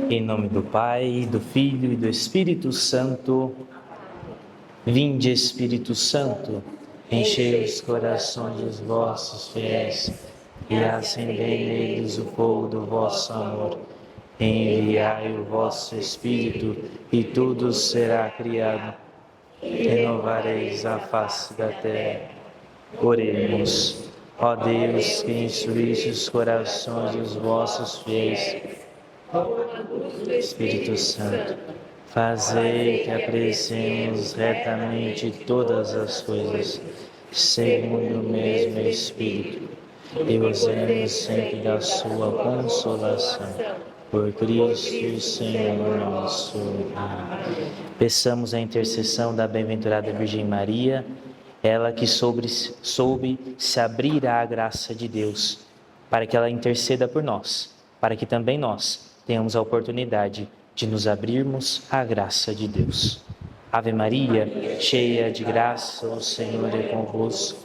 Em nome do Pai, do Filho e do Espírito Santo. Vinde, Espírito Santo, enchei os corações dos vossos fiéis e acendei neles o fogo do vosso amor. Enviai o vosso Espírito e tudo será criado. Renovareis a face da terra. Oremos. Ó Deus, que instruísse os corações dos vossos fiéis, Espírito Santo, fazei que apreciemos retamente todas as coisas, segundo o mesmo Espírito, e gozemos sempre da sua consolação. Por Cristo, Senhor nosso. Amém. Peçamos a intercessão da bem-aventurada Virgem Maria, ela que soube se abrir à graça de Deus, para que ela interceda por nós, para que também nós tenhamos a oportunidade de nos abrirmos à graça de Deus. Ave Maria, cheia de graça, o Senhor é convosco.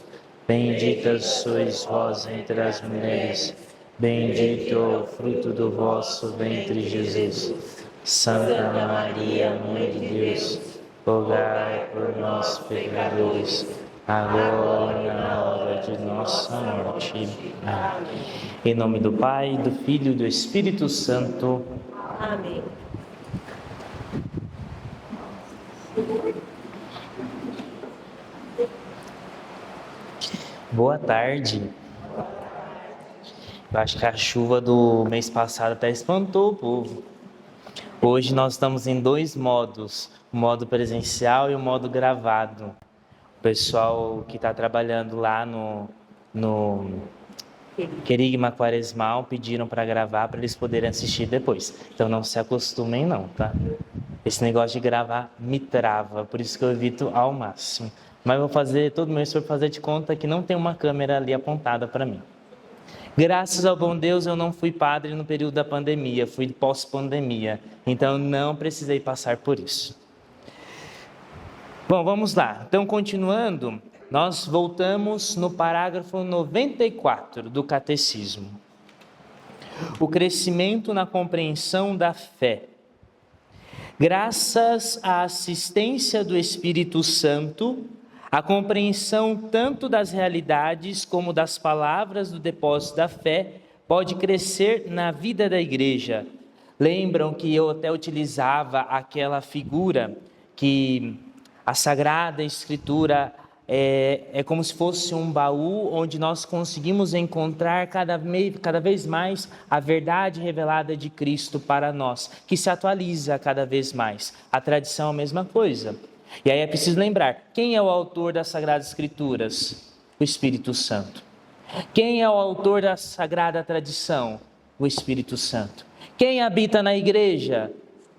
Bendita sois vós entre as mulheres, bendito é o fruto do vosso ventre, Jesus. Santa Maria, Mãe de Deus, rogai por nós, pecadores, agora e na hora de nossa morte. Amém. Em nome do Pai, do Filho e do Espírito Santo. Amém. Boa tarde. Eu acho que a chuva do mês passado até espantou o povo. Hoje nós estamos em dois modos, o modo presencial e o modo gravado. O pessoal que está trabalhando lá no Querigma Quaresmal pediram para gravar para eles poderem assistir depois. Então não se acostumem não, tá? Esse negócio de gravar me trava, por isso que eu evito ao máximo. Mas vou fazer todo o meu esforço para fazer de conta que não tem uma câmera ali apontada para mim. Graças ao bom Deus eu não fui padre no período da pandemia, fui pós-pandemia. Então não precisei passar por isso. Bom, vamos lá. Então, continuando, nós voltamos no parágrafo 94 do Catecismo. O crescimento na compreensão da fé. Graças à assistência do Espírito Santo, a compreensão tanto das realidades como das palavras do depósito da fé pode crescer na vida da igreja. Lembram que eu até utilizava aquela figura que a Sagrada Escritura é como se fosse um baú onde nós conseguimos encontrar cada vez mais a verdade revelada de Cristo para nós, que se atualiza cada vez mais. A tradição é a mesma coisa. E aí é preciso lembrar, quem é o autor das Sagradas Escrituras? O Espírito Santo. Quem é o autor da Sagrada Tradição? O Espírito Santo. Quem habita na igreja?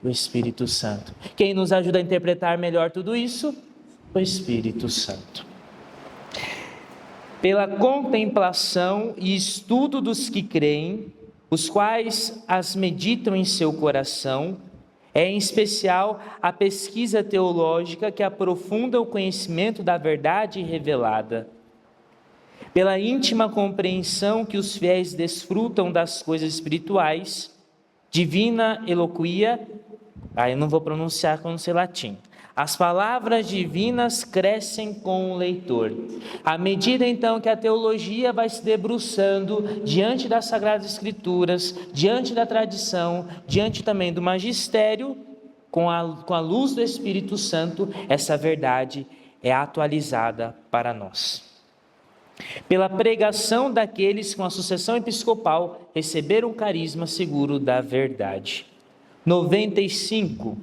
O Espírito Santo. Quem nos ajuda a interpretar melhor tudo isso? O Espírito Santo. Pela contemplação e estudo dos que creem, os quais as meditam em seu coração, é em especial a pesquisa teológica que aprofunda o conhecimento da verdade revelada. Pela íntima compreensão que os fiéis desfrutam das coisas espirituais, divina eloquia, eu não vou pronunciar como sei latim. As palavras divinas crescem com o leitor. À medida então que a teologia vai se debruçando diante das Sagradas Escrituras, diante da tradição, diante também do magistério, com a luz do Espírito Santo, essa verdade é atualizada para nós. Pela pregação daqueles com a sucessão episcopal receberam o carisma seguro da verdade. 95.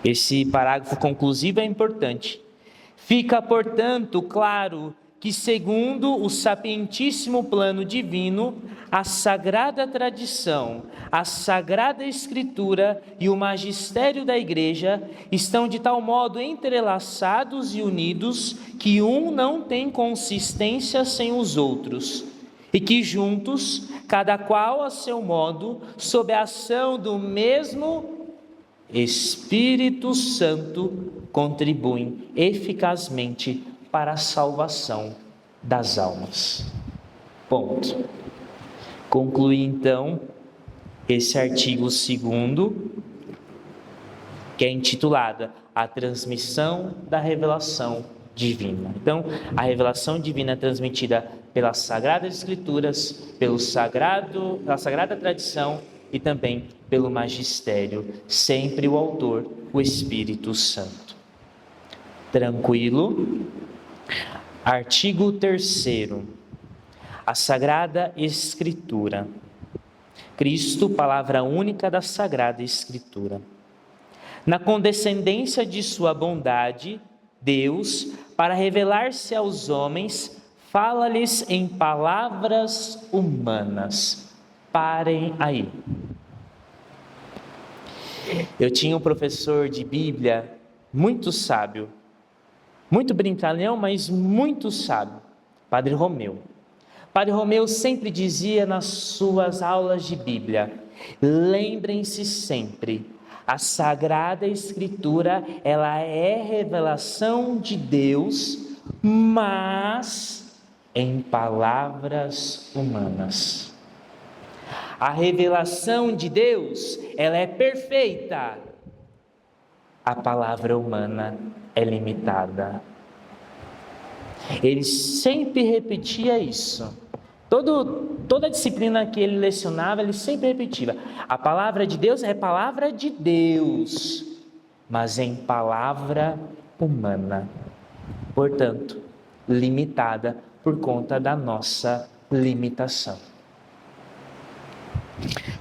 Esse parágrafo conclusivo é importante. Fica, portanto, claro que, segundo o sapientíssimo plano divino, a sagrada tradição, a sagrada escritura e o magistério da igreja estão de tal modo entrelaçados e unidos que um não tem consistência sem os outros, e que juntos, cada qual a seu modo, sob a ação do mesmo Espírito Santo, contribuem eficazmente para a salvação das almas. Ponto. Concluí então esse artigo 2º, que é intitulada A Transmissão da Revelação Divina. Então, a revelação divina é transmitida pelas Sagradas Escrituras, pela Sagrada Tradição e também pelo Magistério, sempre o autor, o Espírito Santo. Tranquilo? Artigo 3º. A Sagrada Escritura. Cristo, palavra única da Sagrada Escritura. Na condescendência de sua bondade, Deus, para revelar-se aos homens, fala-lhes em palavras humanas. Parem aí. Eu tinha um professor de Bíblia muito sábio, muito brincalhão, mas muito sábio, Padre Romeu. Padre Romeu sempre dizia nas suas aulas de Bíblia: lembrem-se sempre, a Sagrada Escritura, ela é revelação de Deus, mas em palavras humanas. A revelação de Deus, ela é perfeita. A palavra humana é limitada. Ele sempre repetia isso. Toda a disciplina que ele lecionava, ele sempre repetia: a palavra de Deus é palavra de Deus, mas em palavra humana. Portanto, limitada por conta da nossa limitação.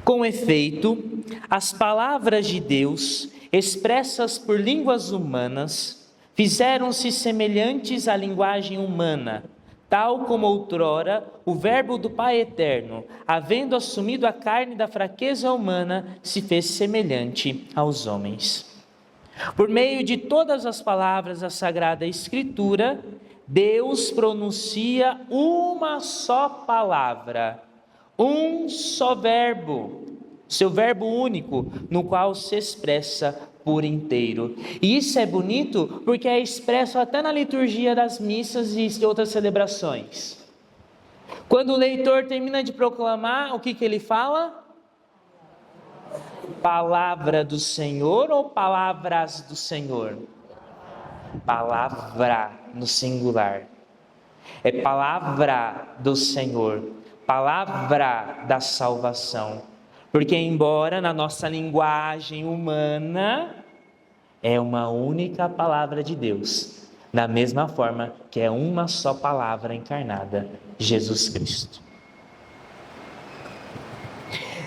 Com efeito, as palavras de Deus, expressas por línguas humanas, fizeram-se semelhantes à linguagem humana, tal como outrora o Verbo do Pai Eterno, havendo assumido a carne da fraqueza humana, se fez semelhante aos homens. Por meio de todas as palavras da Sagrada Escritura, Deus pronuncia uma só palavra, um só verbo, seu verbo único, no qual se expressa por inteiro. E isso é bonito porque é expresso até na liturgia das missas e de outras celebrações. Quando o leitor termina de proclamar, o que ele fala? Palavra do Senhor ou palavras do Senhor? Palavra no singular. É palavra do Senhor, palavra da salvação. Porque embora na nossa linguagem humana é uma única palavra de Deus, da mesma forma que é uma só palavra encarnada, Jesus Cristo.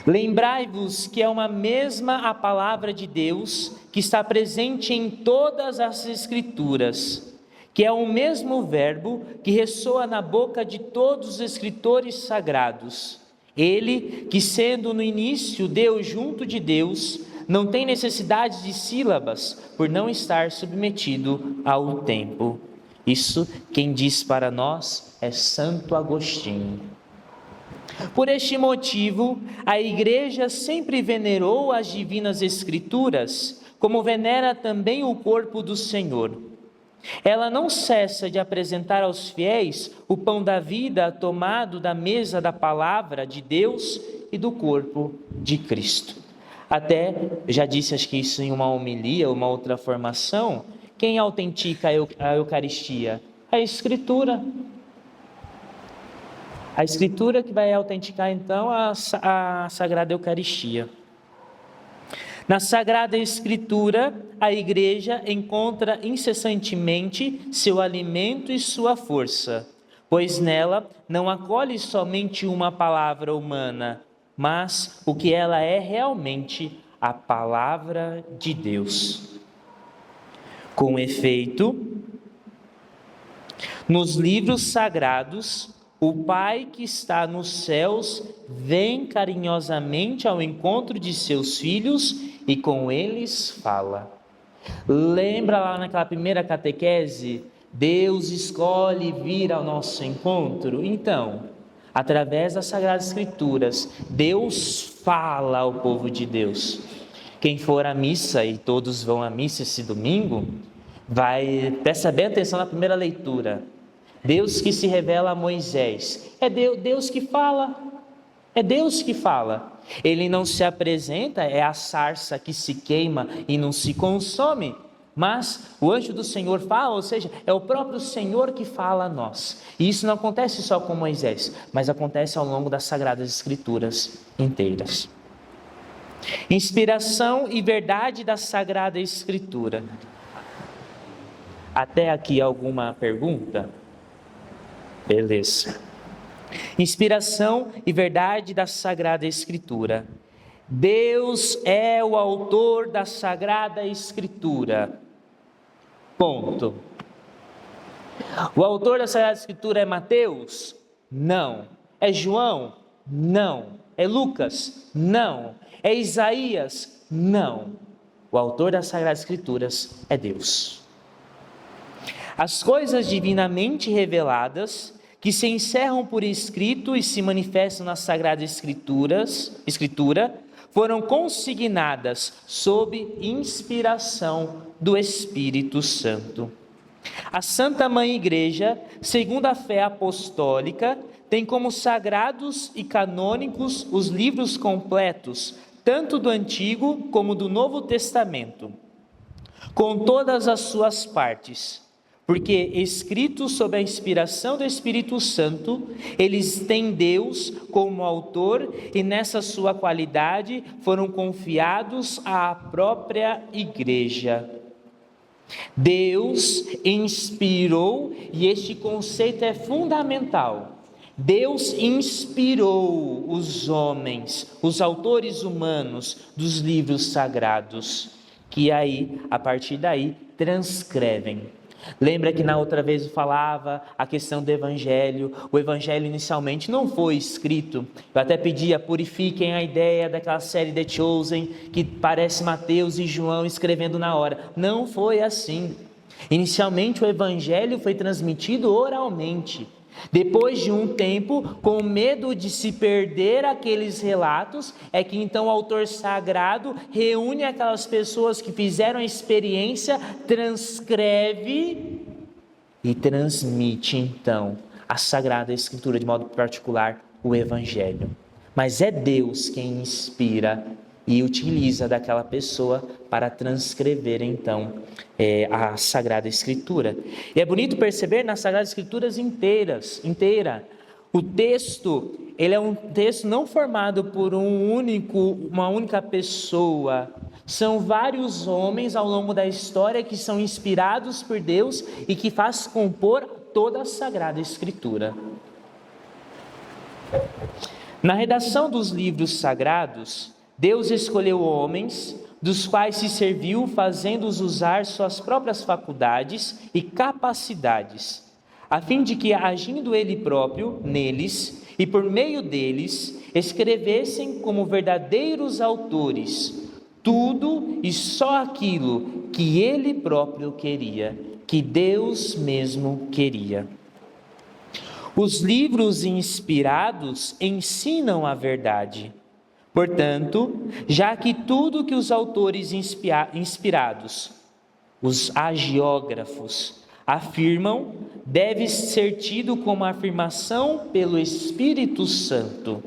Lembrai-vos que é uma mesma a palavra de Deus que está presente em todas as Escrituras, que é o mesmo verbo que ressoa na boca de todos os escritores sagrados. Ele, que sendo no início Deus junto de Deus, não tem necessidade de sílabas, por não estar submetido ao tempo. Isso quem diz para nós é Santo Agostinho. Por este motivo, a Igreja sempre venerou as divinas Escrituras, como venera também o corpo do Senhor. Ela não cessa de apresentar aos fiéis o pão da vida tomado da mesa da palavra de Deus e do corpo de Cristo. Até, já disse acho que isso em uma homilia, uma outra formação, quem autentica a Eucaristia? A Escritura. A Escritura que vai autenticar então a Sagrada Eucaristia. Na Sagrada Escritura, a Igreja encontra incessantemente seu alimento e sua força, pois nela não acolhe somente uma palavra humana, mas o que ela é realmente, a palavra de Deus. Com efeito, nos livros sagrados, o Pai que está nos céus vem carinhosamente ao encontro de seus filhos e com eles fala. Lembra lá naquela primeira catequese? Deus escolhe vir ao nosso encontro? Então, através das Sagradas Escrituras, Deus fala ao povo de Deus. Quem for à missa, e todos vão à missa esse domingo, presta bem atenção na primeira leitura. Deus que se revela a Moisés. É Deus que fala. É Deus que fala. Ele não se apresenta, é a sarça que se queima e não se consome. Mas o anjo do Senhor fala, ou seja, é o próprio Senhor que fala a nós. E isso não acontece só com Moisés, mas acontece ao longo das Sagradas Escrituras inteiras. Inspiração e verdade da Sagrada Escritura. Até aqui alguma pergunta? Beleza. Inspiração e verdade da Sagrada Escritura. Deus é o autor da Sagrada Escritura. Ponto. O autor da Sagrada Escritura é Mateus? Não. É João? Não. É Lucas? Não. É Isaías? Não. O autor das Sagradas Escrituras é Deus. As coisas divinamente reveladas, que se encerram por escrito e se manifestam nas Sagradas Escritura, foram consignadas sob inspiração do Espírito Santo. A Santa Mãe Igreja, segundo a fé apostólica, tem como sagrados e canônicos os livros completos, tanto do Antigo como do Novo Testamento, com todas as suas partes, porque escritos sob a inspiração do Espírito Santo, eles têm Deus como autor e nessa sua qualidade foram confiados à própria Igreja. Deus inspirou, e este conceito é fundamental. Deus inspirou os homens, os autores humanos dos livros sagrados, que aí, a partir daí, transcrevem. Lembra que na outra vez eu falava a questão do Evangelho? O Evangelho inicialmente não foi escrito. Eu até pedia, purifiquem a ideia daquela série The Chosen, que parece Mateus e João escrevendo na hora. Não foi assim. Inicialmente o Evangelho foi transmitido oralmente. Depois de um tempo, com medo de se perder aqueles relatos, é que então o autor sagrado reúne aquelas pessoas que fizeram a experiência, transcreve e transmite então a Sagrada Escritura, de modo particular o Evangelho. Mas é Deus quem inspira e utiliza daquela pessoa para transcrever então a Sagrada Escritura. E é bonito perceber nas Sagradas Escrituras inteira. O texto, ele é um texto não formado por uma única pessoa. São vários homens ao longo da história que são inspirados por Deus e que faz compor toda a Sagrada Escritura. Na redação dos livros sagrados, Deus escolheu homens, dos quais se serviu, fazendo-os usar suas próprias faculdades e capacidades, a fim de que, agindo Ele próprio neles e por meio deles, escrevessem como verdadeiros autores tudo e só aquilo que Ele próprio queria, que Deus mesmo queria. Os livros inspirados ensinam a verdade. Portanto, já que tudo que os autores inspirados, os hagiógrafos, afirmam, deve ser tido como afirmação pelo Espírito Santo.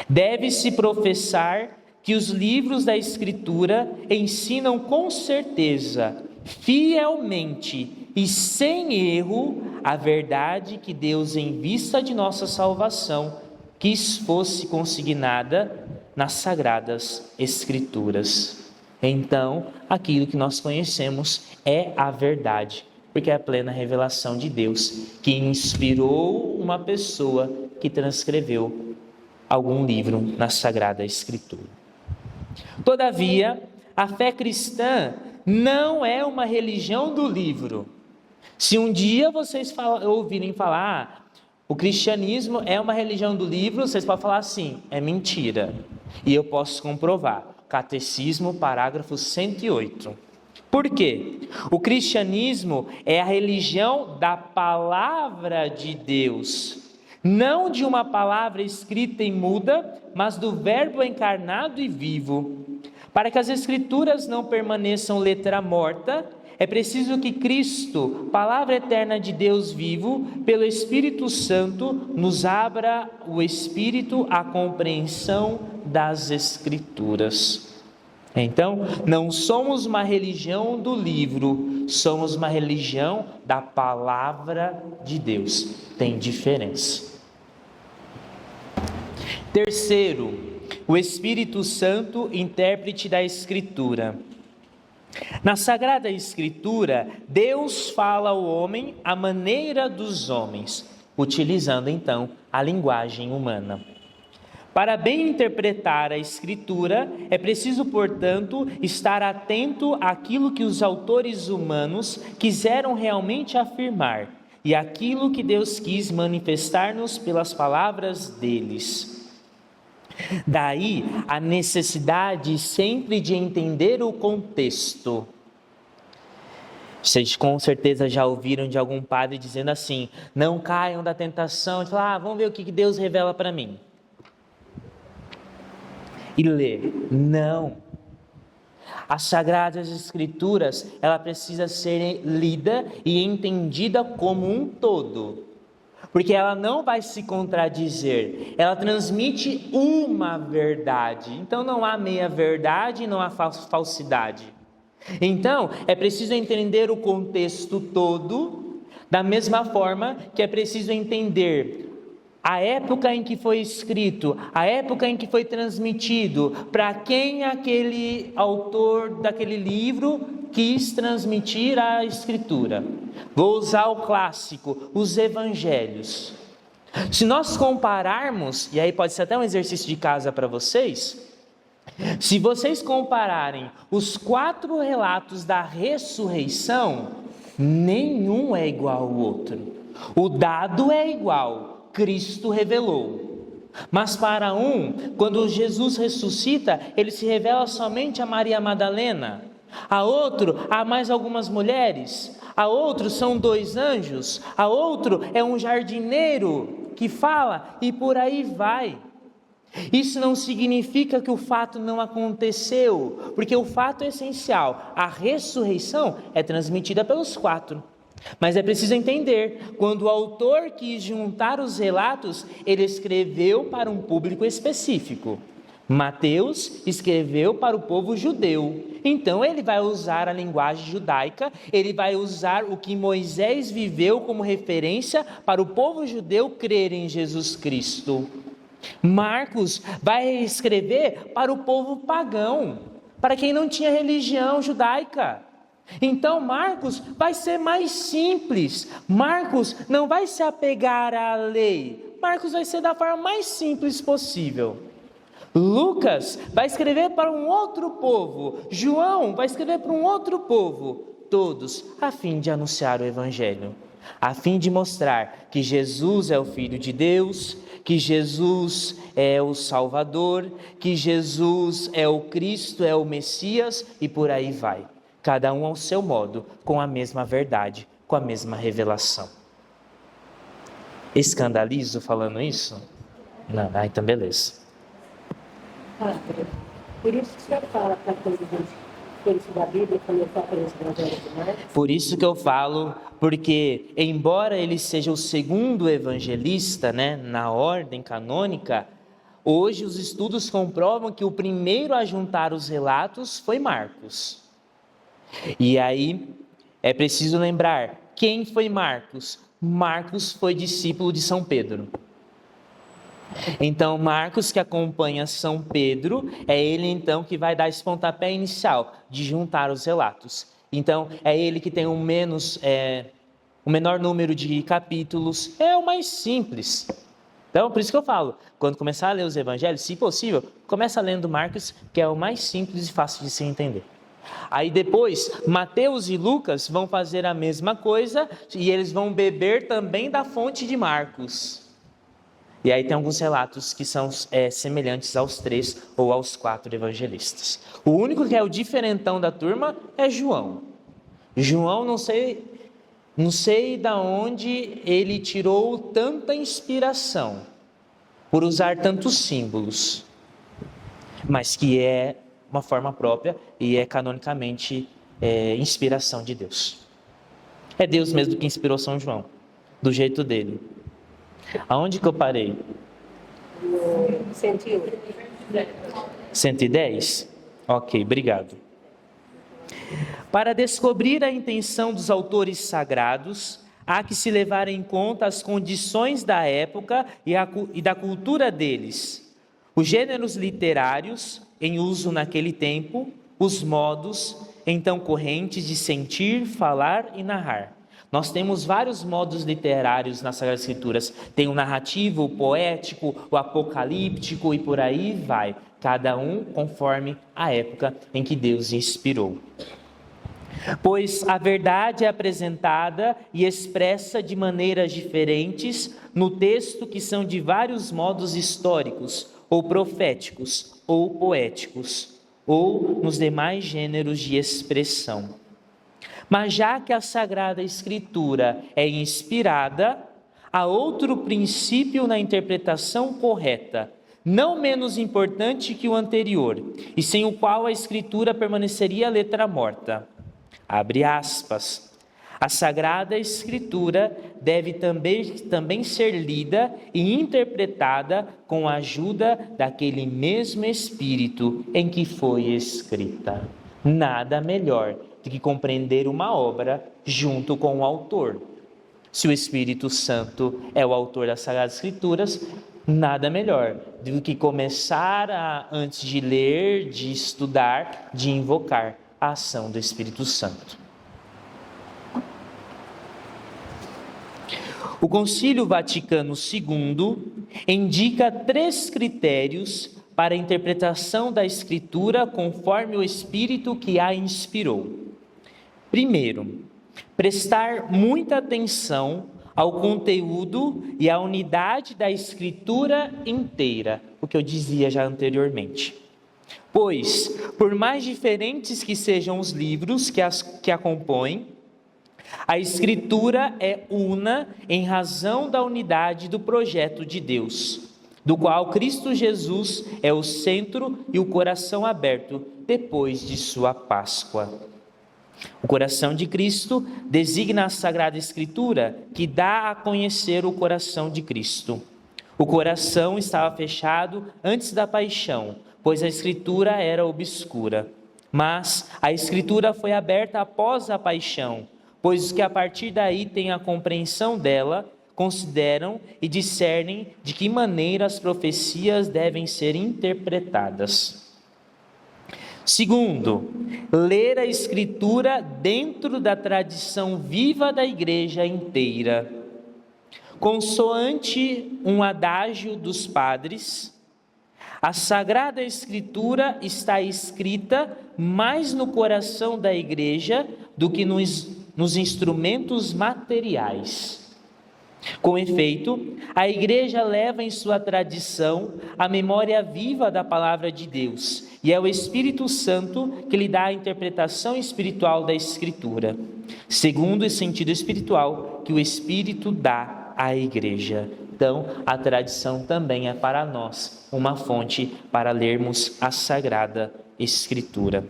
Deve-se professar que os livros da Escritura ensinam com certeza, fielmente e sem erro, a verdade que Deus, em vista de nossa salvação, quis fosse consignada nas Sagradas Escrituras. Então, aquilo que nós conhecemos é a verdade, porque é a plena revelação de Deus que inspirou uma pessoa que transcreveu algum livro na Sagrada Escritura. Todavia, a fé cristã não é uma religião do livro. Se um dia vocês ouvirem falar, o cristianismo é uma religião do livro, vocês podem falar assim, é mentira. E eu posso comprovar. Catecismo, parágrafo 108. Por quê? O cristianismo é a religião da palavra de Deus. Não de uma palavra escrita e muda, mas do verbo encarnado e vivo. Para que as escrituras não permaneçam letra morta, é preciso que Cristo, palavra eterna de Deus vivo, pelo Espírito Santo, nos abra o Espírito à compreensão das Escrituras. Então, não somos uma religião do livro, somos uma religião da palavra de Deus. Tem diferença. Terceiro, o Espírito Santo, intérprete da Escritura. Na Sagrada Escritura, Deus fala ao homem à maneira dos homens, utilizando então a linguagem humana. Para bem interpretar a Escritura, é preciso, portanto, estar atento àquilo que os autores humanos quiseram realmente afirmar e àquilo que Deus quis manifestar-nos pelas palavras deles. Daí a necessidade sempre de entender o contexto. Vocês com certeza já ouviram de algum padre dizendo assim: não caiam da tentação de falar, vamos ver o que Deus revela para mim. E ler. Não. As Sagradas Escrituras, ela precisa ser lida e entendida como um todo. Porque ela não vai se contradizer, ela transmite uma verdade. Então não há meia verdade, não há falsidade. Então é preciso entender o contexto todo, da mesma forma que é preciso entender a época em que foi escrito, a época em que foi transmitido, para quem aquele autor daquele livro quis transmitir a Escritura. Vou usar o clássico, os Evangelhos. Se nós compararmos, e aí pode ser até um exercício de casa para vocês, se vocês compararem os 4 relatos da ressurreição, nenhum é igual ao outro. O dado é igual. Cristo revelou. Mas para um, quando Jesus ressuscita, ele se revela somente a Maria Madalena. A outro, há mais algumas mulheres. A outro são 2 anjos. A outro é um jardineiro que fala, e por aí vai. Isso não significa que o fato não aconteceu, porque o fato é essencial. A ressurreição é transmitida pelos 4. Mas é preciso entender, quando o autor quis juntar os relatos, ele escreveu para um público específico. Mateus escreveu para o povo judeu, então ele vai usar a linguagem judaica, ele vai usar o que Moisés viveu como referência para o povo judeu crer em Jesus Cristo. Marcos vai escrever para o povo pagão, para quem não tinha religião judaica. Então Marcos vai ser mais simples. Marcos não vai se apegar à lei. Marcos vai ser da forma mais simples possível. Lucas vai escrever para um outro povo. João vai escrever para um outro povo. Todos a fim de anunciar o Evangelho, a fim de mostrar que Jesus é o Filho de Deus, que Jesus é o Salvador, que Jesus é o Cristo, é o Messias, e por aí vai. Cada um ao seu modo, com a mesma verdade, com a mesma revelação. Escandalizo falando isso? Não, então beleza. Por isso que o senhor fala para coisa da Bíblia, começar pelos evangelhos de Marcos? Por isso que eu falo, porque embora ele seja o segundo evangelista, na ordem canônica, hoje os estudos comprovam que o primeiro a juntar os relatos foi Marcos. E aí é preciso lembrar, quem foi Marcos? Marcos foi discípulo de São Pedro. Então Marcos, que acompanha São Pedro, é ele então que vai dar esse pontapé inicial de juntar os relatos. Então é ele que tem o menor número de capítulos, é o mais simples. Então por isso que eu falo, quando começar a ler os evangelhos, se possível, começa lendo Marcos, que é o mais simples e fácil de se entender. Aí depois, Mateus e Lucas vão fazer a mesma coisa e eles vão beber também da fonte de Marcos. E aí tem alguns relatos que são semelhantes aos 3 ou aos 4 evangelistas. O único que é o diferentão da turma é João. João, não sei da onde ele tirou tanta inspiração por usar tantos símbolos, mas que é uma forma própria e é canonicamente inspiração de Deus. É Deus mesmo que inspirou São João, do jeito dele. Aonde que eu parei? No 101. 110? Ok, obrigado. Para descobrir a intenção dos autores sagrados, há que se levar em conta as condições da época e da cultura deles, os gêneros literários em uso naquele tempo, os modos então correntes de sentir, falar e narrar. Nós temos vários modos literários nas Sagradas Escrituras. Tem o narrativo, o poético, o apocalíptico e por aí vai. Cada um conforme a época em que Deus inspirou. Pois a verdade é apresentada e expressa de maneiras diferentes no texto, que são de vários modos históricos, ou proféticos, ou poéticos, ou nos demais gêneros de expressão. Mas já que a Sagrada Escritura é inspirada, há outro princípio na interpretação correta, não menos importante que o anterior, e sem o qual a Escritura permaneceria letra morta. Abre aspas. A Sagrada Escritura deve também ser lida e interpretada com a ajuda daquele mesmo Espírito em que foi escrita. Nada melhor do que compreender uma obra junto com o autor. Se o Espírito Santo é o autor das Sagradas Escrituras, nada melhor do que começar antes de ler, de estudar, de invocar a ação do Espírito Santo. O Concílio Vaticano II indica 3 critérios para a interpretação da Escritura conforme o Espírito que a inspirou. Primeiro, prestar muita atenção ao conteúdo e à unidade da Escritura inteira, o que eu dizia já anteriormente. Pois, por mais diferentes que sejam os livros que a compõem, a Escritura é una em razão da unidade do projeto de Deus, do qual Cristo Jesus é o centro e o coração aberto depois de sua Páscoa. O coração de Cristo designa a Sagrada Escritura, que dá a conhecer o coração de Cristo. O coração estava fechado antes da paixão, pois a Escritura era obscura. Mas a Escritura foi aberta após a paixão, pois os que a partir daí têm a compreensão dela, consideram e discernem de que maneira as profecias devem ser interpretadas. Segundo, ler a Escritura dentro da tradição viva da Igreja inteira. Consoante um adágio dos padres, a Sagrada Escritura está escrita mais no coração da Igreja do que nos instrumentos materiais. Com efeito, a Igreja leva em sua tradição a memória viva da Palavra de Deus, e é o Espírito Santo que lhe dá a interpretação espiritual da Escritura, segundo o sentido espiritual que o Espírito dá à Igreja. Então, a tradição também é para nós uma fonte para lermos a Sagrada Escritura.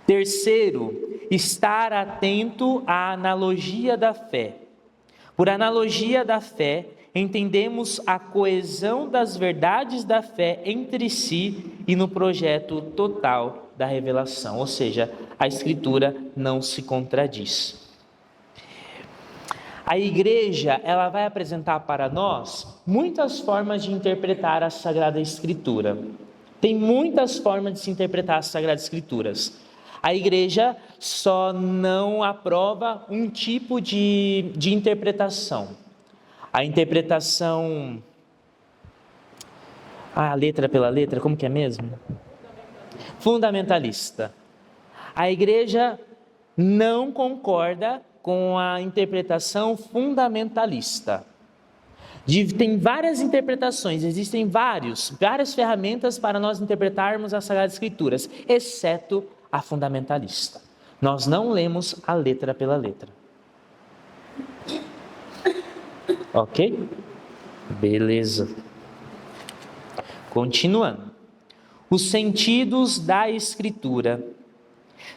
Terceiro, estar atento à analogia da fé. Por analogia da fé, entendemos a coesão das verdades da fé entre si e no projeto total da revelação, ou seja, a Escritura não se contradiz. A Igreja, ela vai apresentar para nós muitas formas de interpretar a Sagrada Escritura. Tem muitas formas de se interpretar as Sagradas Escrituras. A Igreja só não aprova um tipo de interpretação. A interpretação... letra pela letra, como que é mesmo? Fundamentalista. A Igreja não concorda com a interpretação fundamentalista. Tem várias interpretações, existem várias ferramentas para nós interpretarmos as Sagradas Escrituras, exceto a fundamentalista. Nós não lemos a letra pela letra. Ok? Beleza. Continuando. Os sentidos da Escritura.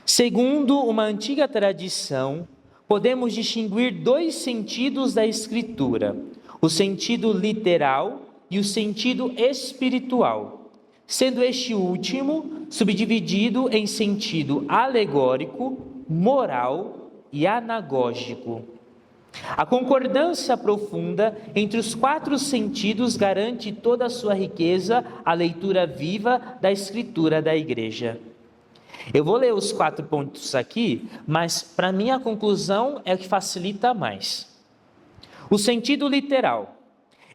Segundo uma antiga tradição, podemos distinguir dois sentidos da Escritura: o sentido literal e o sentido espiritual, sendo este último subdividido em sentido alegórico, moral e anagógico. A concordância profunda entre os quatro sentidos garante toda a sua riqueza à leitura viva da Escritura da Igreja. Eu vou ler os 4 pontos aqui, mas para mim a conclusão é o que facilita mais. O sentido literal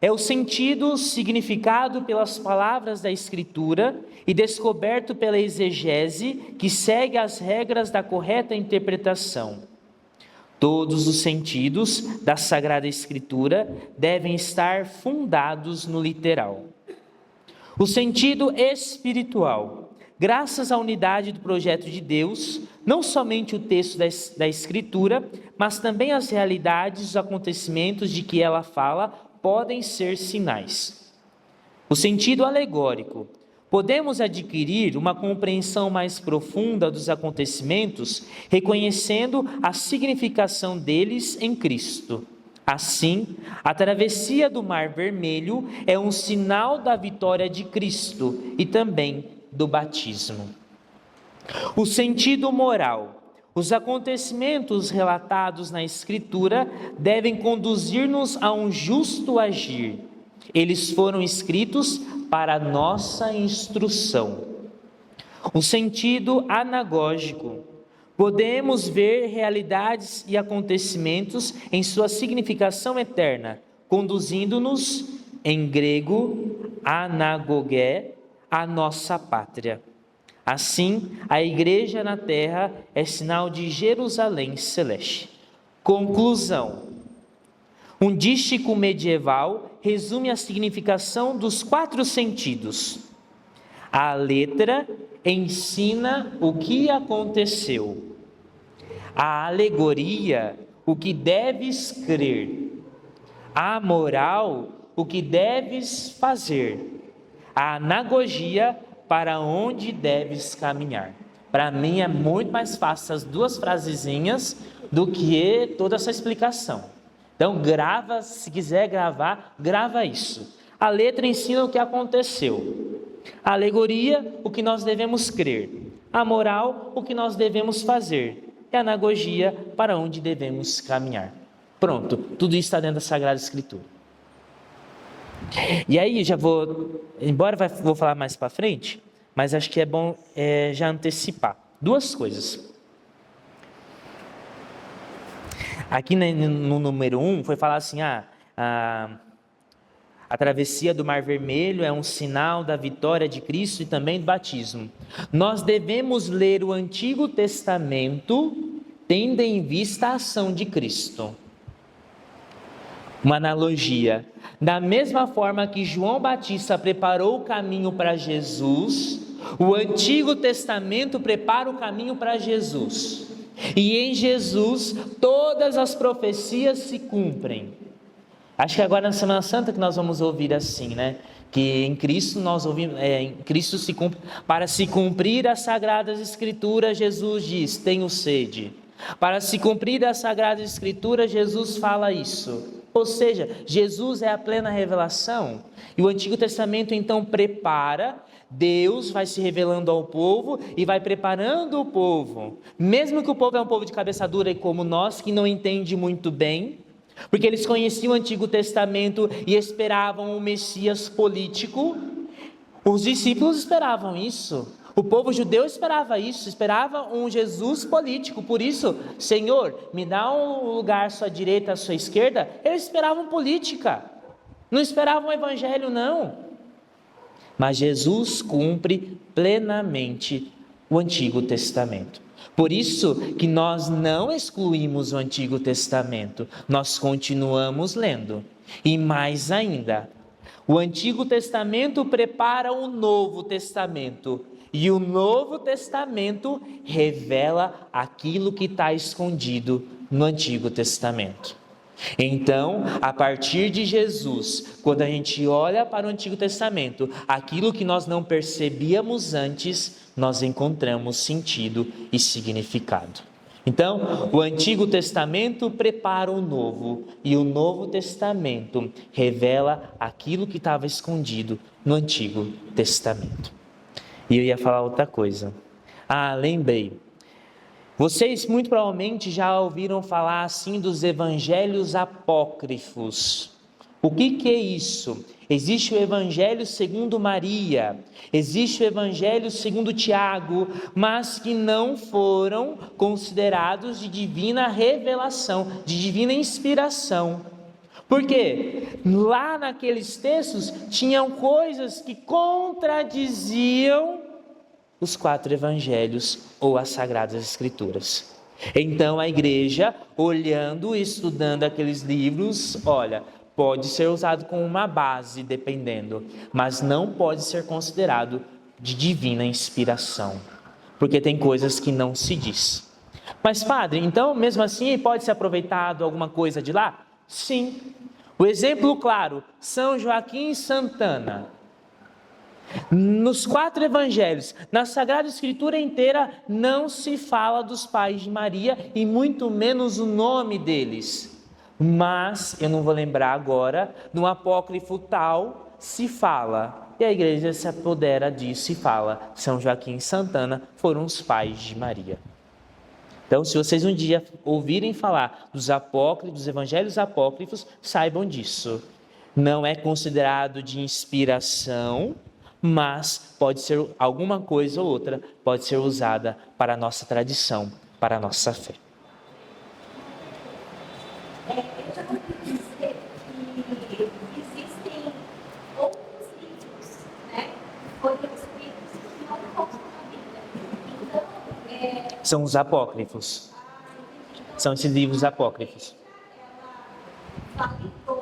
é o sentido significado pelas palavras da Escritura e descoberto pela exegese que segue as regras da correta interpretação. Todos os sentidos da Sagrada Escritura devem estar fundados no literal. O sentido espiritual, graças à unidade do projeto de Deus, não somente o texto da Escritura, mas também as realidades, os acontecimentos de que ela fala, podem ser sinais. O sentido alegórico. Podemos adquirir uma compreensão mais profunda dos acontecimentos, reconhecendo a significação deles em Cristo. Assim, a travessia do Mar Vermelho é um sinal da vitória de Cristo e também do batismo. O sentido moral. Os acontecimentos relatados na Escritura devem conduzir-nos a um justo agir. Eles foram escritos para nossa instrução. O sentido anagógico. Podemos ver realidades e acontecimentos em sua significação eterna, conduzindo-nos, em grego, anagogé, à nossa pátria. Assim, a igreja na terra é sinal de Jerusalém celeste. Conclusão. Um dístico medieval resume a significação dos 4 sentidos. A letra ensina o que aconteceu. A alegoria, o que deves crer. A moral, o que deves fazer. A anagogia, para onde deves caminhar. Para mim é muito mais fácil essas 2 frasezinhas do que toda essa explicação. Então grava, se quiser gravar, grava isso. A letra ensina o que aconteceu. A alegoria, o que nós devemos crer. A moral, o que nós devemos fazer. E a anagogia, para onde devemos caminhar. Pronto, tudo isso está dentro da Sagrada Escritura. E aí já vou, vou falar mais para frente, mas acho que é bom já antecipar 2 coisas. Aqui no número 1 foi falar assim, a travessia do Mar Vermelho é um sinal da vitória de Cristo e também do batismo. Nós devemos ler o Antigo Testamento tendo em vista a ação de Cristo. Uma analogia. Da mesma forma que João Batista preparou o caminho para Jesus, o Antigo Testamento prepara o caminho para Jesus. E em Jesus todas as profecias se cumprem. Acho que agora na Semana Santa que nós vamos ouvir assim, né? Que em Cristo nós ouvimos, em Cristo se cumpre, para se cumprir as Sagradas Escrituras, Jesus diz: tenho sede. Para se cumprir as Sagradas Escrituras, Jesus fala isso. Ou seja, Jesus é a plena revelação. E o Antigo Testamento então prepara, Deus vai se revelando ao povo e vai preparando o povo. Mesmo que o povo é um povo de cabeça dura e como nós, que não entende muito bem, porque eles conheciam o Antigo Testamento e esperavam o Messias político, os discípulos esperavam isso. O povo judeu esperava isso, esperava um Jesus político. Por isso, Senhor, me dá um lugar à sua direita, à sua esquerda. Eles esperavam política, não esperavam o evangelho, não. Mas Jesus cumpre plenamente o Antigo Testamento. Por isso que nós não excluímos o Antigo Testamento, nós continuamos lendo. E mais ainda, o Antigo Testamento prepara o Novo Testamento. E o Novo Testamento revela aquilo que está escondido no Antigo Testamento. Então, a partir de Jesus, quando a gente olha para o Antigo Testamento, aquilo que nós não percebíamos antes, nós encontramos sentido e significado. Então, o Antigo Testamento prepara o Novo, e o Novo Testamento revela aquilo que estava escondido no Antigo Testamento. E eu ia falar outra coisa. Lembrei. Vocês muito provavelmente já ouviram falar assim dos evangelhos apócrifos. O que é isso? Existe o Evangelho segundo Maria, existe o Evangelho segundo Tiago, mas que não foram considerados de divina revelação, de divina inspiração. Por quê? Lá naqueles textos tinham coisas que contradiziam os 4 evangelhos ou as Sagradas Escrituras. Então a igreja, olhando e estudando aqueles livros, olha, pode ser usado como uma base, dependendo, mas não pode ser considerado de divina inspiração, porque tem coisas que não se diz. Mas padre, então mesmo assim pode ser aproveitado alguma coisa de lá? Sim. O exemplo claro, São Joaquim Santana. Nos 4 evangelhos, na Sagrada Escritura inteira, não se fala dos pais de Maria e muito menos o nome deles. Mas, eu não vou lembrar agora, no apócrifo tal se fala, e a igreja se apodera disso e fala, São Joaquim e Santana foram os pais de Maria. Então, se vocês um dia ouvirem falar dos apócrifos, dos evangelhos apócrifos, saibam disso. Não é considerado de inspiração, mas pode ser alguma coisa ou outra, pode ser usada para a nossa tradição, para a nossa fé. Eu já vou dizer que existem outros livros, né? Foram escritos que não constam na Bíblia. Então, São os apócrifos. São esses livros apócrifos. ela validou o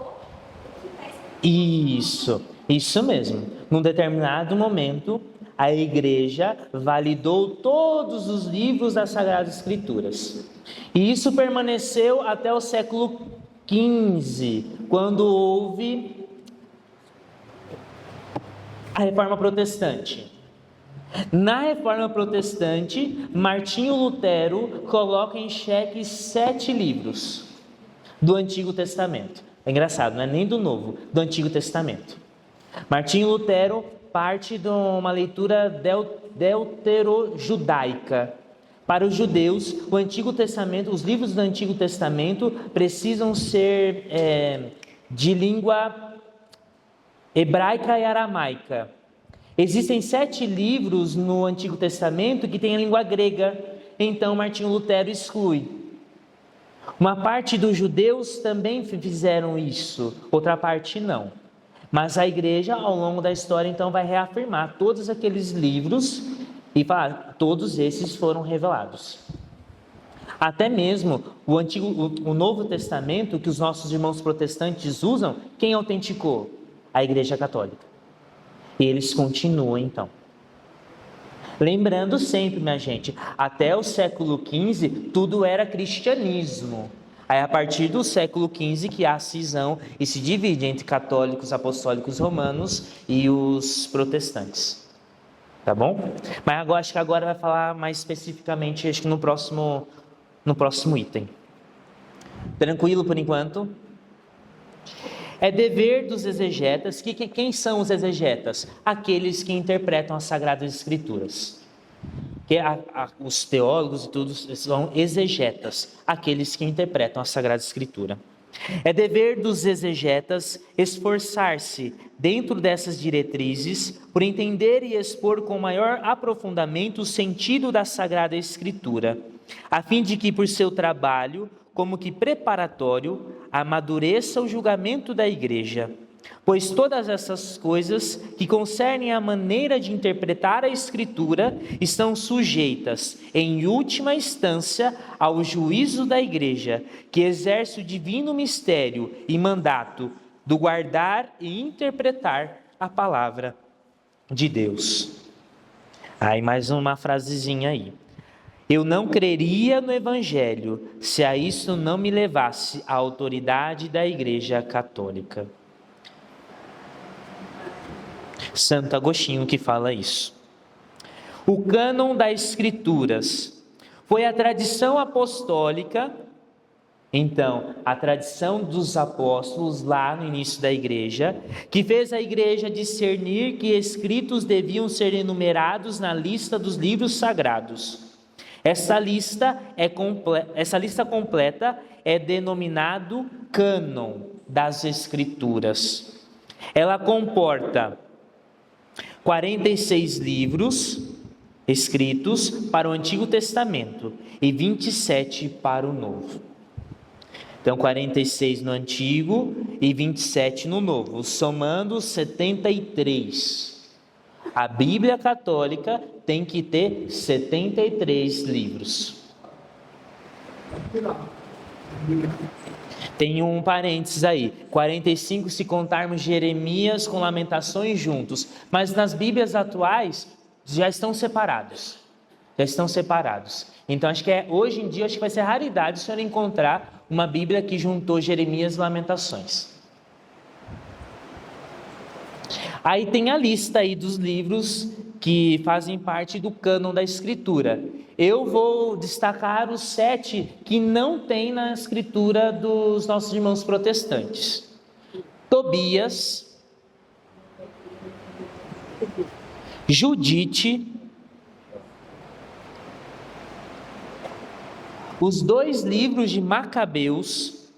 que está escrito. Isso mesmo. Num determinado momento, a igreja validou todos os livros das Sagradas Escrituras. E isso permaneceu até o século XV, quando houve a Reforma Protestante. Na Reforma Protestante, Martinho Lutero coloca em xeque 7 livros do Antigo Testamento. É engraçado, não é nem do Novo, do Antigo Testamento. Martinho Lutero parte de uma leitura deutero-judaica. Para os judeus, o Antigo Testamento, os livros do Antigo Testamento precisam ser de língua hebraica e aramaica. Existem 7 livros no Antigo Testamento que têm a língua grega, então Martinho Lutero exclui. Uma parte dos judeus também fizeram isso, outra parte não. Mas a igreja, ao longo da história, então, vai reafirmar todos aqueles livros e falar, todos esses foram revelados. Até mesmo o Novo Testamento, que os nossos irmãos protestantes usam, quem autenticou? A Igreja Católica. E eles continuam, então. Lembrando sempre, minha gente, até o século XV, tudo era cristianismo. Aí, a partir do século XV, que há a cisão e se divide entre católicos, apostólicos romanos e os protestantes. Tá bom? Mas agora, acho que agora vai falar mais especificamente, acho que no próximo item. Tranquilo por enquanto? É dever dos exegetas, quem são os exegetas? Aqueles que interpretam as Sagradas Escrituras. Os teólogos e todos são exegetas, aqueles que interpretam a Sagrada Escritura. É dever dos exegetas esforçar-se, dentro dessas diretrizes, por entender e expor com maior aprofundamento o sentido da Sagrada Escritura, a fim de que, por seu trabalho, como que preparatório, amadureça o julgamento da Igreja. Pois todas essas coisas que concernem a maneira de interpretar a Escritura estão sujeitas, em última instância, ao juízo da Igreja, que exerce o divino mistério e mandato do guardar e interpretar a palavra de Deus. Aí mais uma frasezinha aí. Eu não creria no Evangelho se a isso não me levasse a autoridade da Igreja Católica. Santo Agostinho que fala isso. O cânon das Escrituras foi a tradição apostólica, então, a tradição dos apóstolos lá no início da igreja, que fez a igreja discernir que escritos deviam ser enumerados na lista dos livros sagrados. Essa lista completa é denominado cânon das Escrituras. Ela comporta 46 livros escritos para o Antigo Testamento e 27 para o Novo. Então, 46 no Antigo e 27 no Novo, somando 73. A Bíblia Católica tem que ter 73 livros. Tem um parênteses aí, 45 se contarmos Jeremias com Lamentações juntos, mas nas Bíblias atuais já estão separados. Então, hoje em dia, acho que vai ser raridade o senhor encontrar uma Bíblia que juntou Jeremias e Lamentações. Aí tem a lista aí dos livros que fazem parte do cânon da Escritura. Eu vou destacar os 7 que não tem na Escritura dos nossos irmãos protestantes. Tobias, Judite, os 2 livros de Macabeus,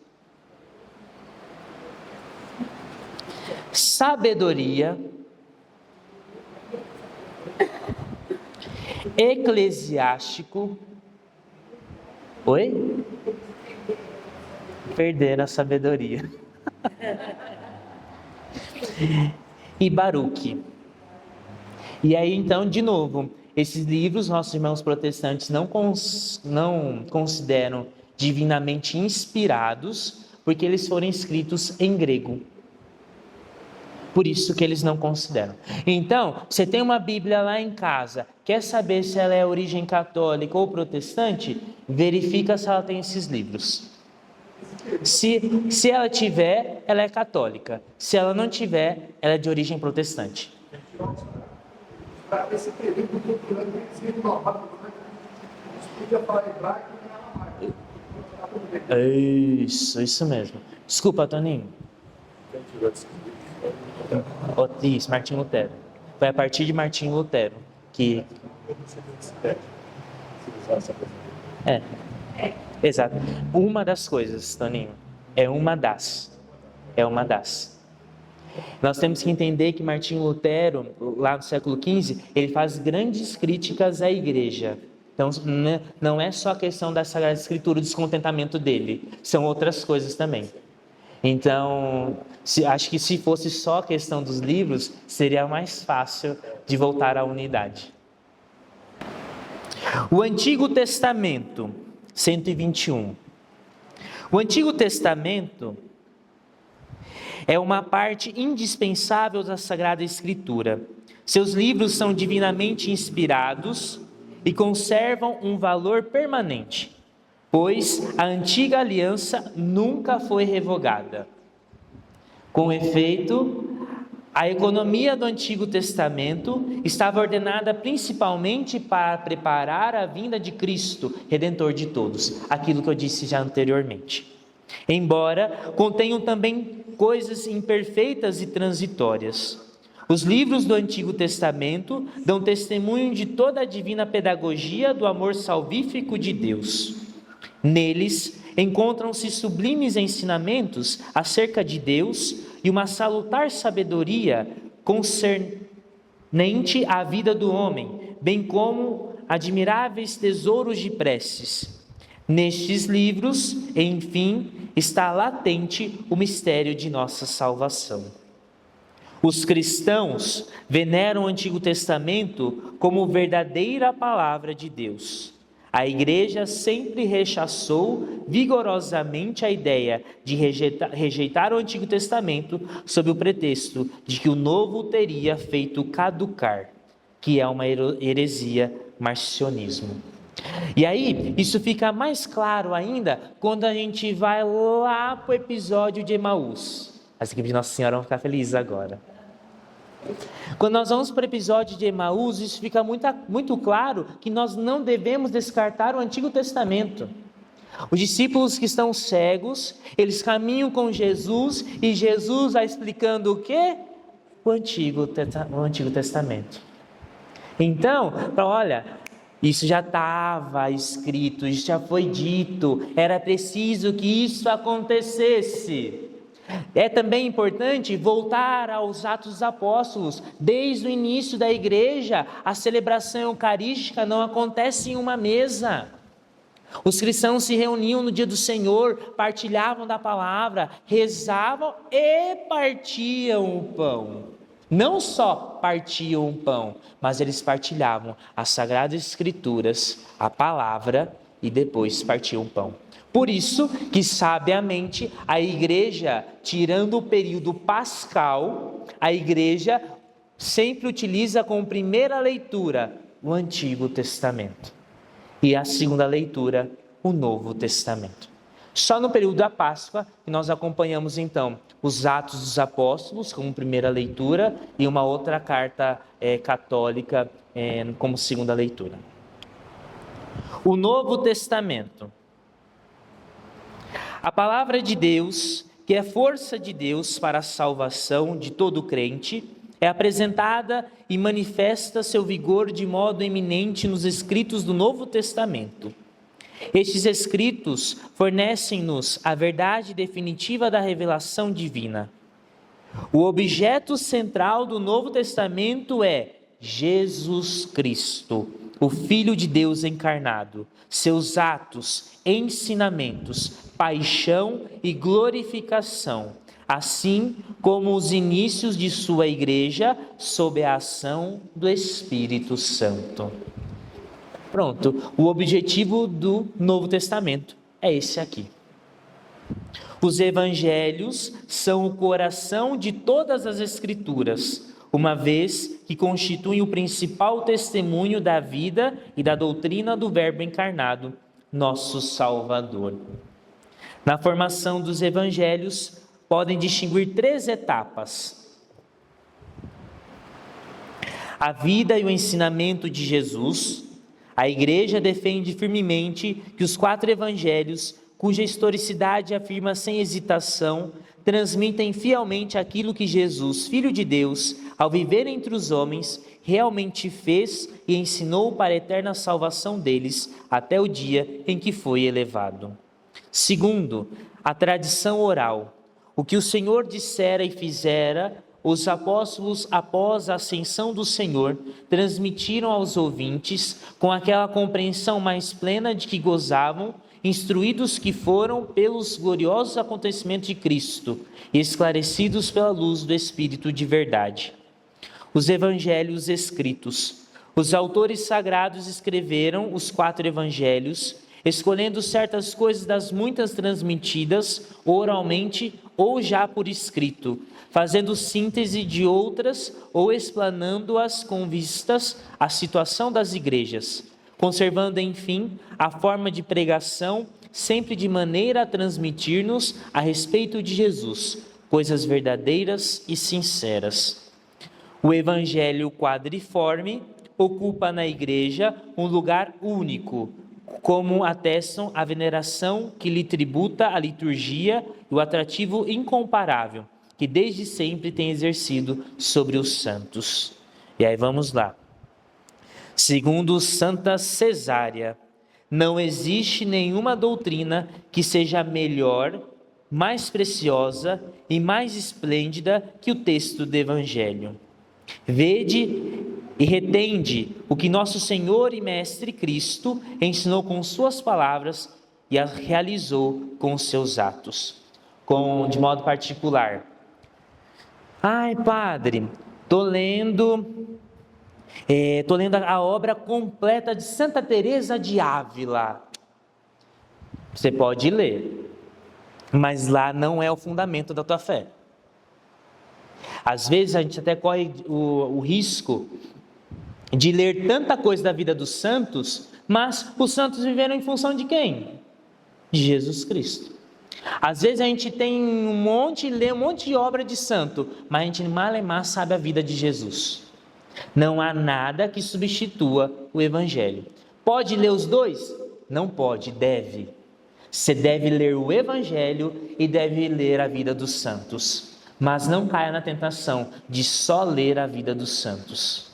Sabedoria, Eclesiástico. Oi? Perderam a sabedoria. E Baruque. E aí então, de novo, esses livros nossos irmãos protestantes não consideram divinamente inspirados, porque eles foram escritos em grego. Por isso que eles não consideram. Então, você tem uma Bíblia lá em casa, quer saber se ela é origem católica ou protestante? Verifica se ela tem esses livros. Se ela tiver, ela é católica. Se ela não tiver, ela é de origem protestante. Esse período cultural podia falar hebraico e aramaico. Isso mesmo. Desculpa, Toninho. Isso, Martinho Lutero. Foi a partir de Martinho Lutero que... Exato. Uma das coisas, Toninho, é uma das. Nós temos que entender que Martinho Lutero, lá no século XV, ele faz grandes críticas à igreja. Então, não é só a questão da Sagrada Escritura, o descontentamento dele, são outras coisas também. Então, acho que se fosse só a questão dos livros, seria mais fácil de voltar à unidade. O Antigo Testamento, 121. O Antigo Testamento é uma parte indispensável da Sagrada Escritura. Seus livros são divinamente inspirados e conservam um valor permanente, pois a antiga aliança nunca foi revogada. Com efeito, a economia do Antigo Testamento estava ordenada principalmente para preparar a vinda de Cristo, Redentor de todos, aquilo que eu disse já anteriormente. Embora contenham também coisas imperfeitas e transitórias. Os livros do Antigo Testamento dão testemunho de toda a divina pedagogia do amor salvífico de Deus. Neles encontram-se sublimes ensinamentos acerca de Deus e uma salutar sabedoria concernente à vida do homem, bem como admiráveis tesouros de preces. Nestes livros, enfim, está latente o mistério de nossa salvação. Os cristãos veneram o Antigo Testamento como verdadeira palavra de Deus. A Igreja sempre rechaçou vigorosamente a ideia de rejeitar o Antigo Testamento sob o pretexto de que o Novo teria feito caducar, que é uma heresia, marcionismo. E aí, isso fica mais claro ainda quando a gente vai lá para o episódio de Emaús. As equipes de Nossa Senhora vão ficar felizes agora. Quando nós vamos para o episódio de Emaús, isso fica muito claro que nós não devemos descartar o Antigo Testamento. Os discípulos que estão cegos, eles caminham com Jesus e Jesus vai explicando o quê? O Antigo Testamento. Então, olha, isso já estava escrito, isso já foi dito, era preciso que isso acontecesse. É também importante voltar aos Atos dos Apóstolos. Desde o início da igreja, a celebração eucarística não acontece em uma mesa. Os cristãos se reuniam no dia do Senhor, partilhavam da palavra, rezavam e partiam o pão. Não só partiam o pão, mas eles partilhavam as Sagradas Escrituras, a palavra e depois partiam o pão. Por isso que, sabiamente, a igreja, tirando o período pascal, a igreja sempre utiliza como primeira leitura o Antigo Testamento e a segunda leitura o Novo Testamento. Só no período da Páscoa que nós acompanhamos então os Atos dos Apóstolos como primeira leitura e uma outra carta católica como segunda leitura. O Novo Testamento. A palavra de Deus, que é força de Deus para a salvação de todo crente, é apresentada e manifesta seu vigor de modo eminente nos escritos do Novo Testamento. Estes escritos fornecem-nos a verdade definitiva da revelação divina. O objeto central do Novo Testamento é Jesus Cristo, o Filho de Deus encarnado, seus atos, ensinamentos, paixão e glorificação, assim como os inícios de sua igreja sob a ação do Espírito Santo. Pronto, o objetivo do Novo Testamento é esse aqui. Os evangelhos são o coração de todas as Escrituras, uma vez que constituem o principal testemunho da vida e da doutrina do Verbo encarnado, nosso Salvador. Na formação dos evangelhos, podem distinguir 3 etapas: a vida e o ensinamento de Jesus. A igreja defende firmemente que os 4 evangelhos, cuja historicidade afirma sem hesitação, transmitem fielmente aquilo que Jesus, Filho de Deus, ao viver entre os homens, realmente fez e ensinou para a eterna salvação deles, até o dia em que foi elevado. Segundo, a tradição oral. O que o Senhor dissera e fizera, os apóstolos, após a ascensão do Senhor, transmitiram aos ouvintes com aquela compreensão mais plena de que gozavam, instruídos que foram pelos gloriosos acontecimentos de Cristo e esclarecidos pela luz do Espírito de verdade. Os evangelhos escritos. Os autores sagrados escreveram os 4 evangelhos, escolhendo certas coisas das muitas transmitidas oralmente ou já por escrito, fazendo síntese de outras ou explanando-as com vistas à situação das igrejas, conservando, enfim, a forma de pregação, sempre de maneira a transmitir-nos a respeito de Jesus, coisas verdadeiras e sinceras. O Evangelho quadriforme ocupa na igreja um lugar único, como atestam a veneração que lhe tributa a liturgia e o atrativo incomparável que desde sempre tem exercido sobre os santos. E aí vamos lá. Segundo Santa Cesária, não existe nenhuma doutrina que seja melhor, mais preciosa e mais esplêndida que o texto do Evangelho. Vede e retende o que nosso Senhor e Mestre Cristo ensinou com suas palavras e a realizou com os seus atos. De modo particular. Ai, padre, estou lendo a obra completa de Santa Teresa de Ávila. Você pode ler, mas lá não é o fundamento da tua fé. Às vezes a gente até corre o risco de ler tanta coisa da vida dos santos, Mas os santos viveram em função de quem? De Jesus Cristo. Às vezes a gente tem lê um monte de obra de santo, mas a gente mal sabe a vida de Jesus. Não há nada que substitua o Evangelho. Pode ler os dois? Não pode, deve. Você deve ler o Evangelho e deve ler a vida dos santos. Mas não caia na tentação de só ler a vida dos santos.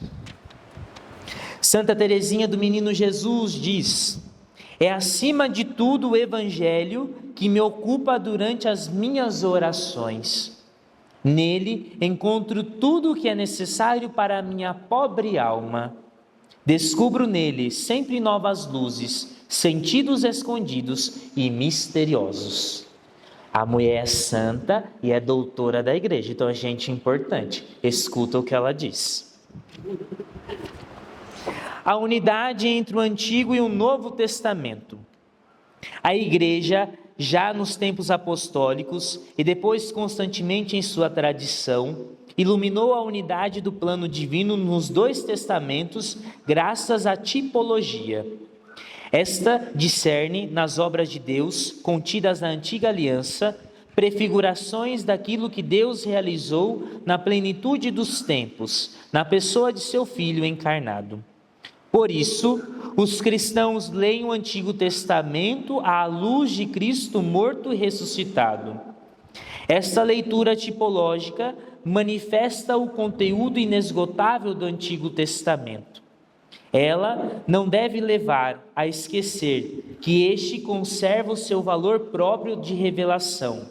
Santa Teresinha do Menino Jesus diz: é acima de tudo o Evangelho que me ocupa durante as minhas orações. Nele encontro tudo o que é necessário para a minha pobre alma. Descubro nele sempre novas luzes, sentidos escondidos e misteriosos. A mulher é santa e é doutora da igreja, então é gente importante. Escuta o que ela diz. A unidade entre o Antigo e o Novo Testamento. A igreja, já nos tempos apostólicos e depois constantemente em sua tradição, iluminou a unidade do plano divino nos dois testamentos graças à tipologia. Esta discerne nas obras de Deus contidas na antiga aliança prefigurações daquilo que Deus realizou na plenitude dos tempos, na pessoa de seu Filho encarnado. Por isso, os cristãos leem o Antigo Testamento à luz de Cristo morto e ressuscitado. Esta leitura tipológica manifesta o conteúdo inesgotável do Antigo Testamento. Ela não deve levar a esquecer que este conserva o seu valor próprio de revelação,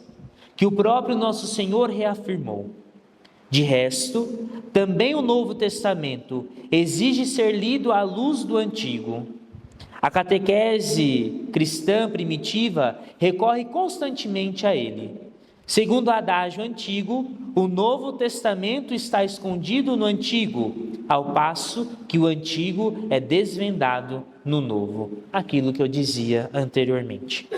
que o próprio nosso Senhor reafirmou. De resto, também o Novo Testamento exige ser lido à luz do Antigo. A catequese cristã primitiva recorre constantemente a ele. Segundo o adágio antigo, o Novo Testamento está escondido no Antigo, ao passo que o Antigo é desvendado no Novo. Aquilo que eu dizia anteriormente.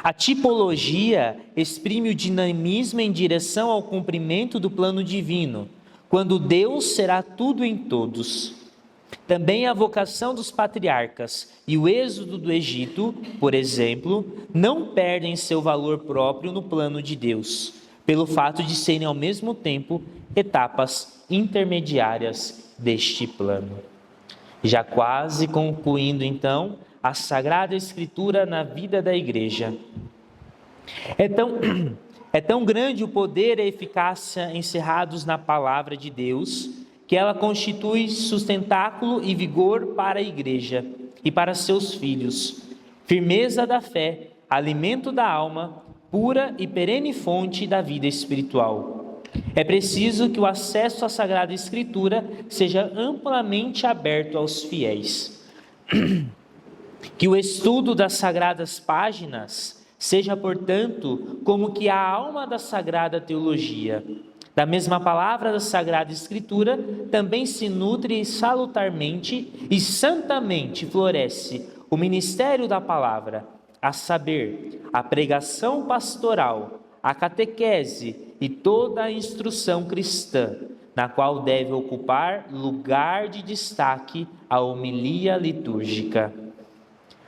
A tipologia exprime o dinamismo em direção ao cumprimento do plano divino, quando Deus será tudo em todos. Também a vocação dos patriarcas e o êxodo do Egito, por exemplo, não perdem seu valor próprio no plano de Deus, pelo fato de serem ao mesmo tempo etapas intermediárias deste plano. Já quase concluindo então, a Sagrada Escritura na vida da Igreja. É tão grande o poder e a eficácia encerrados na Palavra de Deus, que ela constitui sustentáculo e vigor para a Igreja e para seus filhos, firmeza da fé, alimento da alma, pura e perene fonte da vida espiritual. É preciso que o acesso à Sagrada Escritura seja amplamente aberto aos fiéis. Que o estudo das sagradas páginas seja, portanto, como que a alma da Sagrada Teologia. Da mesma palavra da Sagrada Escritura, também se nutre salutarmente e santamente floresce o ministério da palavra, a saber, a pregação pastoral, a catequese e toda a instrução cristã, na qual deve ocupar lugar de destaque a homilia litúrgica.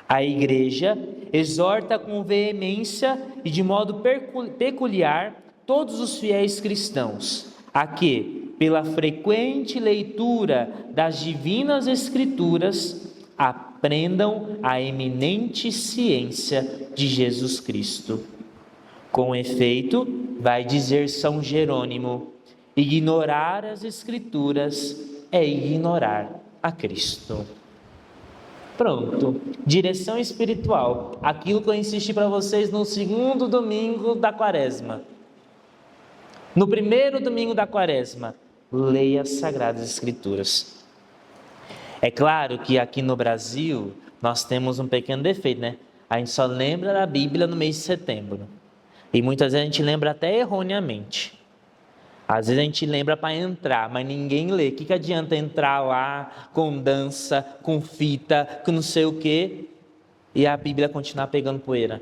A Igreja exorta com veemência e de modo peculiar todos os fiéis cristãos a que, pela frequente leitura das divinas Escrituras, aprendam a eminente ciência de Jesus Cristo. Com efeito, vai dizer São Jerônimo, ignorar as Escrituras é ignorar a Cristo. Pronto, direção espiritual, aquilo que eu insisti para vocês no segundo domingo da Quaresma. No primeiro domingo da Quaresma, leia as Sagradas Escrituras. É claro que aqui no Brasil nós temos um pequeno defeito, né? A gente só lembra da Bíblia no mês de setembro. E muitas vezes a gente lembra até erroneamente. Às vezes a gente lembra para entrar, mas ninguém lê. O que adianta entrar lá com dança, com fita, com não sei o quê, e a Bíblia continuar pegando poeira?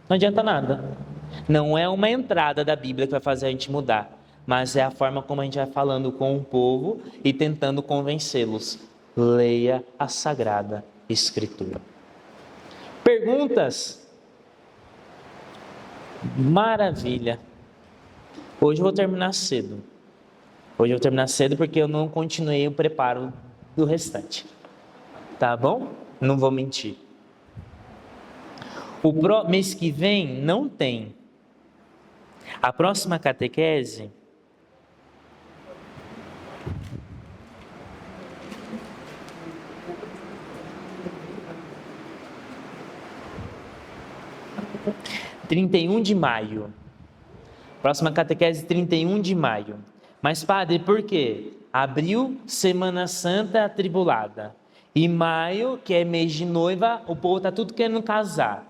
Não adianta nada. Não é uma entrada da Bíblia que vai fazer a gente mudar, mas é a forma como a gente vai falando com o povo e tentando convencê-los. Leia a Sagrada Escritura. Perguntas? Maravilha. Hoje eu vou terminar cedo. Hoje eu vou terminar cedo porque eu não continuei o preparo do restante. Tá bom? Não vou mentir. O mês que vem não tem. A próxima catequese é 31 de maio. Próxima catequese 31 de maio. Mas, padre, por quê? Abril, Semana Santa atribulada. E maio, que é mês de noiva, o povo está tudo querendo casar.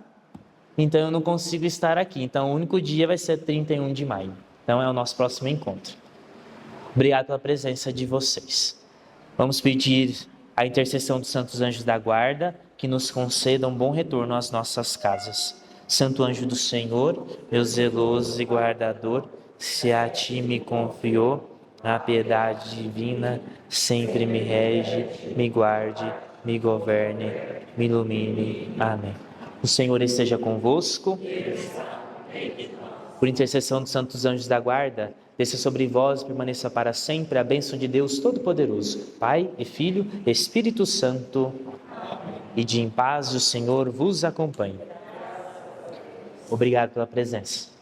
Então eu não consigo estar aqui. Então o único dia vai ser 31 de maio. Então é o nosso próximo encontro. Obrigado pela presença de vocês. Vamos pedir a intercessão dos santos anjos da guarda que nos concedam um bom retorno às nossas casas. Santo anjo do Senhor, meu zeloso e guardador, se a ti me confiou, a piedade divina sempre me rege, me guarde, me governe, me ilumine. Amém. O Senhor esteja convosco. Por intercessão dos santos anjos da guarda, desça sobre vós e permaneça para sempre a bênção de Deus Todo-Poderoso, Pai e Filho, Espírito Santo. E de em paz o Senhor vos acompanhe. Obrigado pela presença.